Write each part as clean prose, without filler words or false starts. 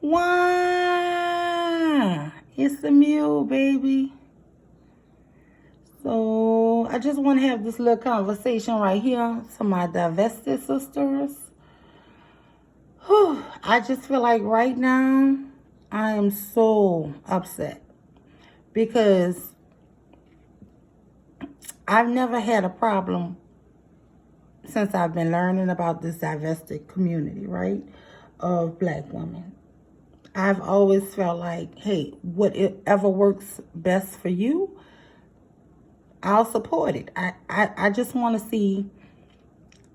Wow, it's the mule, baby. So I just want to have this little conversation right here to my divested sisters. Whew, I just feel like right now I am so upset because I've never had a problem since I've been learning about this divested community, right, of black women. I've always felt like, hey, whatever works best for you, I'll support it. I just want to see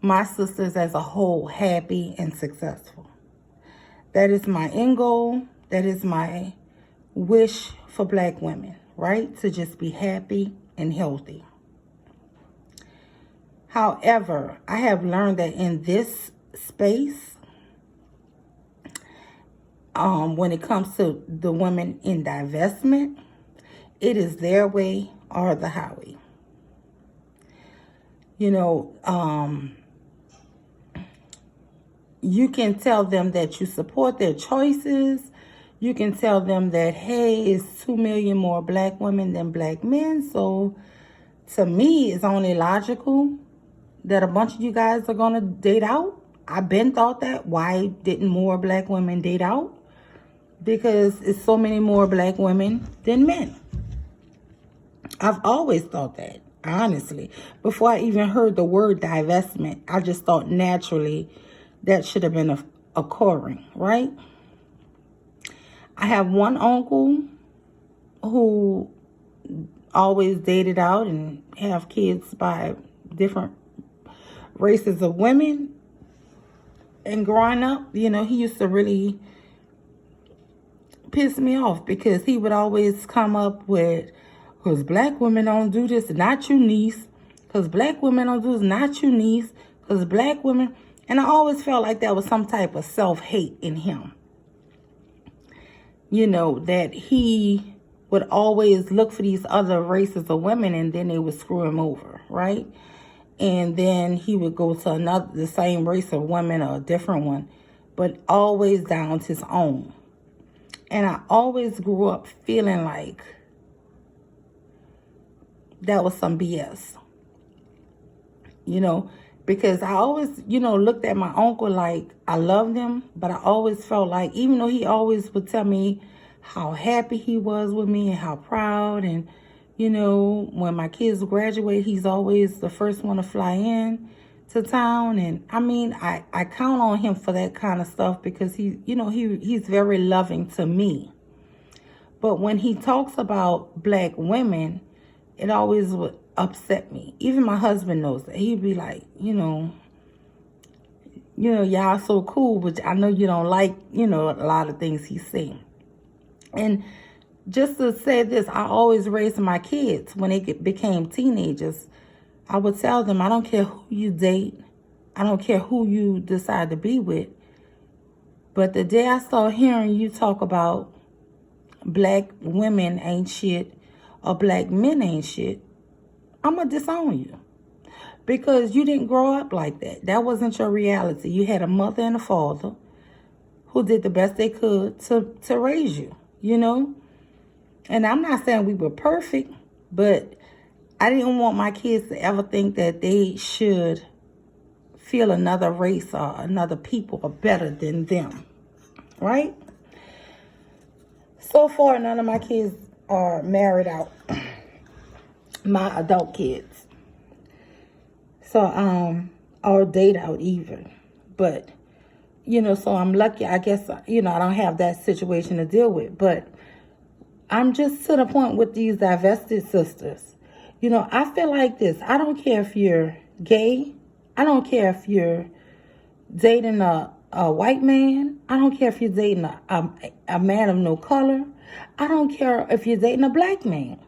my sisters as a whole happy and successful. That is my end goal. That is my wish for black women, right? To just be happy and healthy. However, I have learned that in this space, when it comes to the women in divestment, it is their way or the highway. You know, you can tell them that you support their choices. You can tell them that, hey, it's 2 million more black women than black men. So to me, it's only logical that a bunch of you guys are going to date out. I've been thought that. Why didn't more black women date out? Because it's so many more black women than men. I've always thought that, honestly. Before I even heard the word divestment, I just thought naturally that should have been occurring, right? I have one uncle who always dated out and have kids by different races of women. And growing up, you know, he used to really piss me off because he would always come up with, because black women don't do this, not you, niece. Because black women don't do this, not you, niece. Because black women... And I always felt like that was some type of self-hate in him. You know, that he would always look for these other races of women and then they would screw him over, right? And then he would go to the same race of women or a different one, but always down to his own. And I always grew up feeling like that was some BS. You know, because I always, you know, looked at my uncle like I loved him, but I always felt like, even though he always would tell me how happy he was with me and how proud, and, you know, when my kids graduate, he's always the first one to fly in to town. And I mean, I count on him for that kind of stuff because he, you know, he's very loving to me. But when he talks about black women, it always would upset me. Even my husband knows that. He'd be like, you know, y'all so cool, but I know you don't like, you know, a lot of things he's saying. And just to say this, I always raised my kids when they became teenagers. I would tell them, I don't care who you date. I don't care who you decide to be with. But the day I start hearing you talk about black women ain't shit or black men ain't shit, I'm going to disown you. Because you didn't grow up like that. That wasn't your reality. You had a mother and a father who did the best they could to raise you, you know? And I'm not saying we were perfect, but I didn't want my kids to ever think that they should feel another race or another people are better than them, right? So far, none of my kids are married out. My adult kids. So, or date out even. But, you know, so I'm lucky. I guess, you know, I don't have that situation to deal with. But I'm just to the point with these divested sisters. You know, I feel like this. I don't care if you're gay. I don't care if you're dating a white man. I don't care if you're dating a man of no color. I don't care if you're dating a black man.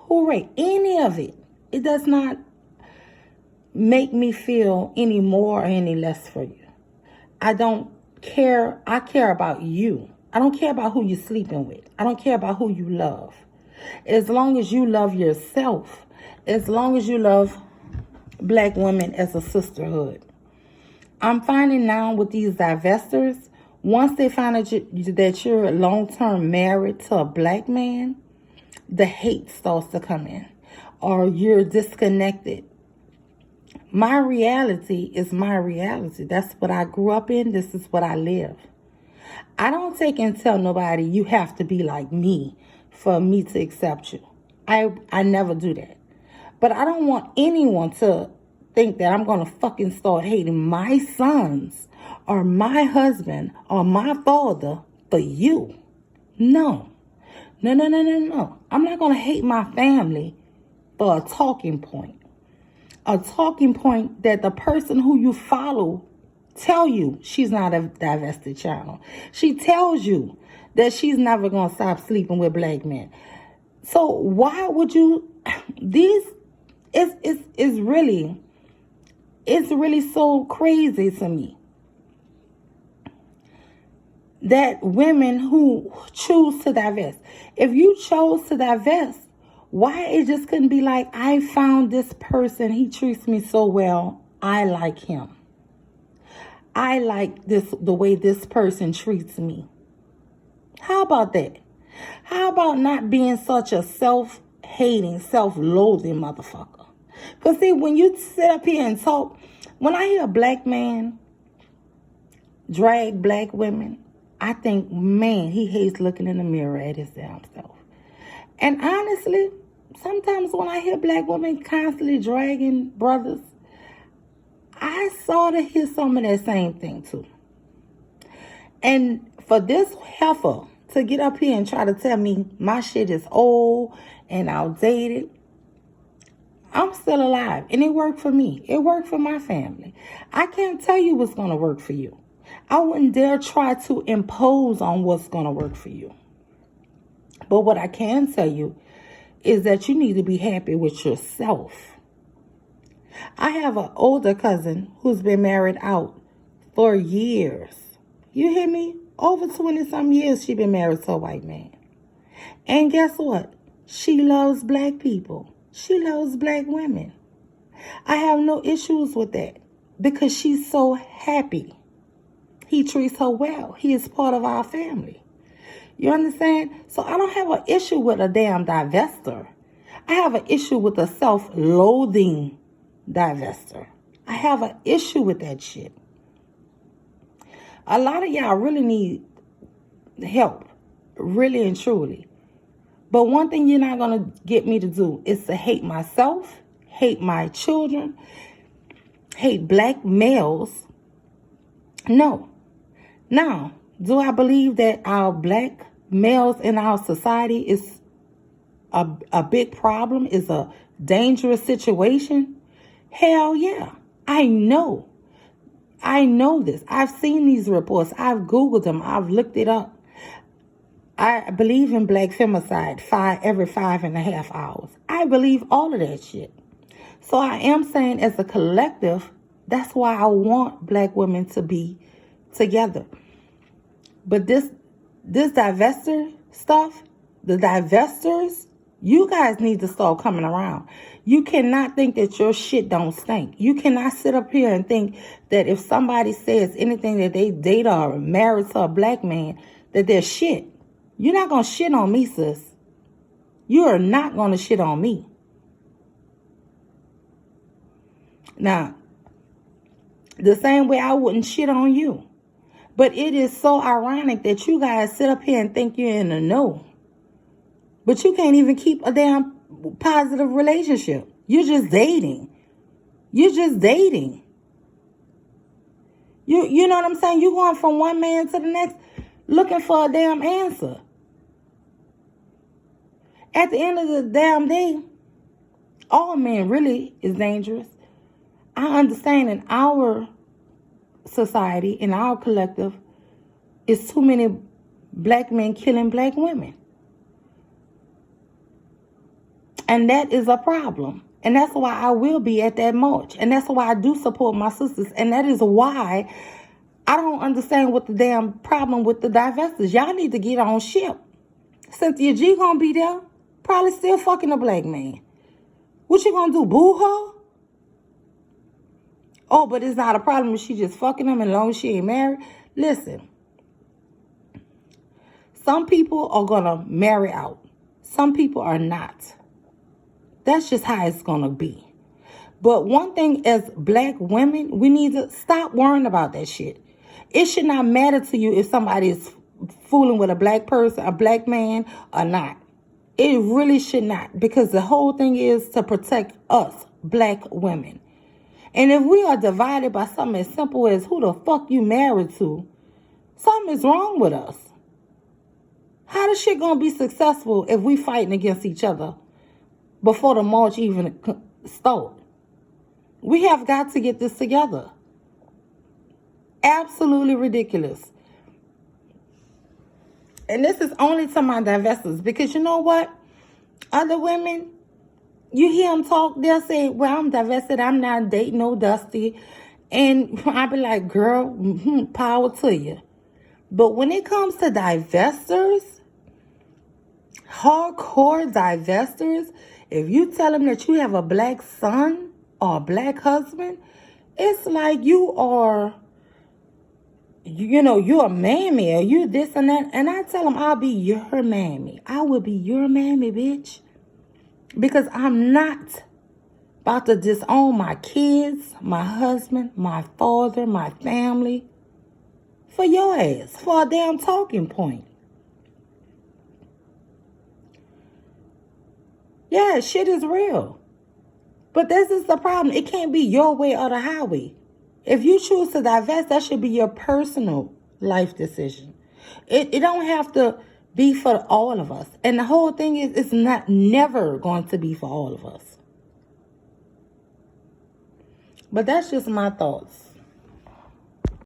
Hooray. Any of it. It does not make me feel any more or any less for you. I don't care. I care about you. I don't care about who you're sleeping with. I don't care about who you love. As long as you love yourself, as long as you love black women as a sisterhood. I'm finding now with these divestors, Once they find out that you're long-term married to a black man, the hate starts to come in, or you're disconnected. My reality is my reality. That's what I grew up in. This is what I live. I don't take and tell nobody you have to be like me for me to accept you. I never do that. But I don't want anyone to think that I'm going to fucking start hating my sons or my husband or my father for you. No. No. I'm not going to hate my family for a talking point. A talking point that the person who you follow tell you she's not a divested child. She tells you that she's never going to stop sleeping with black men. So why would you, it's really so crazy to me that women who choose to divest, if you chose to divest, why it just couldn't be like, I found this person, he treats me so well, I like him. I like the way this person treats me. How about that? How about not being such a self-hating, self-loathing motherfucker? Because see, when you sit up here and talk, when I hear a black man drag black women, I think, man, he hates looking in the mirror at his damn self. And honestly, sometimes when I hear black women constantly dragging brothers, I sort of hear some of that same thing too. And for this heifer to get up here and try to tell me my shit is old and outdated, I'm still alive. And it worked for me. It worked for my family. I can't tell you what's going to work for you. I wouldn't dare try to impose on what's going to work for you. But what I can tell you is that you need to be happy with yourself. I have an older cousin who's been married out for years. You hear me? Over 20-some years she been married to a white man. And guess what? She loves black people. She loves black women. I have no issues with that because she's so happy. He treats her well. He is part of our family. You understand? So I don't have an issue with a damn divester. I have an issue with a self-loathing divester. I have an issue with that shit. A lot of y'all really need help. Really and truly. But one thing you're not going to get me to do is to hate myself, hate my children, hate black males. No. Now, do I believe that our black males in our society is a big problem, is a dangerous situation? Hell yeah. I know this. I've seen these reports. I've Googled them. I've looked it up. I believe in black femicide every 5.5 hours. I believe all of that shit. So I am saying as a collective, that's why I want black women to be together. But this divester stuff, the divestors, you guys need to start coming around. You cannot think that your shit don't stink. You cannot sit up here and think that if somebody says anything that they date or married to a black man, that they're shit. You're not going to shit on me, sis. You are not going to shit on me. Now, the same way I wouldn't shit on you. But it is so ironic that you guys sit up here and think you're in the know. But you can't even keep a damn positive relationship. You're just dating. You know what I'm saying? You're going from one man to the next looking for a damn answer. At the end of the damn day, all men really is dangerous. I understand in our society, in our collective, it's too many black men killing black women. And that is a problem. And that's why I will be at that march. And that's why I do support my sisters. And that is why I don't understand what the damn problem with the divestors. Y'all need to get on ship. Cynthia G gonna be there. Probably still fucking a black man. What you gonna do, boo her? Oh, but it's not a problem if she just fucking him as long as she ain't married. Listen, Some people are going to marry out. Some people are not. That's just how it's going to be. But one thing as black women, we need to stop worrying about that shit. It should not matter to you if somebody is fooling with a black person, a black man, or not. It really should not. Because the whole thing is to protect us, black women. And if we are divided by something as simple as who the fuck you married to, something is wrong with us. How the shit gonna be successful if we fighting against each other before the march even start? We have got to get this together. Absolutely ridiculous. And this is only to my divestors, because you know what? Other women, you hear them talk, they'll say, well, I'm divested, I'm not dating no Dusty. And I'll be like, girl, power to you. But when it comes to divestors, hardcore divestors, if you tell them that you have a black son or a black husband, it's like you are, you're a mammy, or you this and that. And I tell them, I'll be your mammy. I will be your mammy, bitch. Because I'm not about to disown my kids, my husband, my father, my family for your ass, for a damn talking point. Yeah, shit is real. But this is the problem. It can't be your way or the highway. If you choose to divest, that should be your personal life decision. It don't have to be for all of us. And the whole thing is, it's never going to be for all of us. But that's just my thoughts.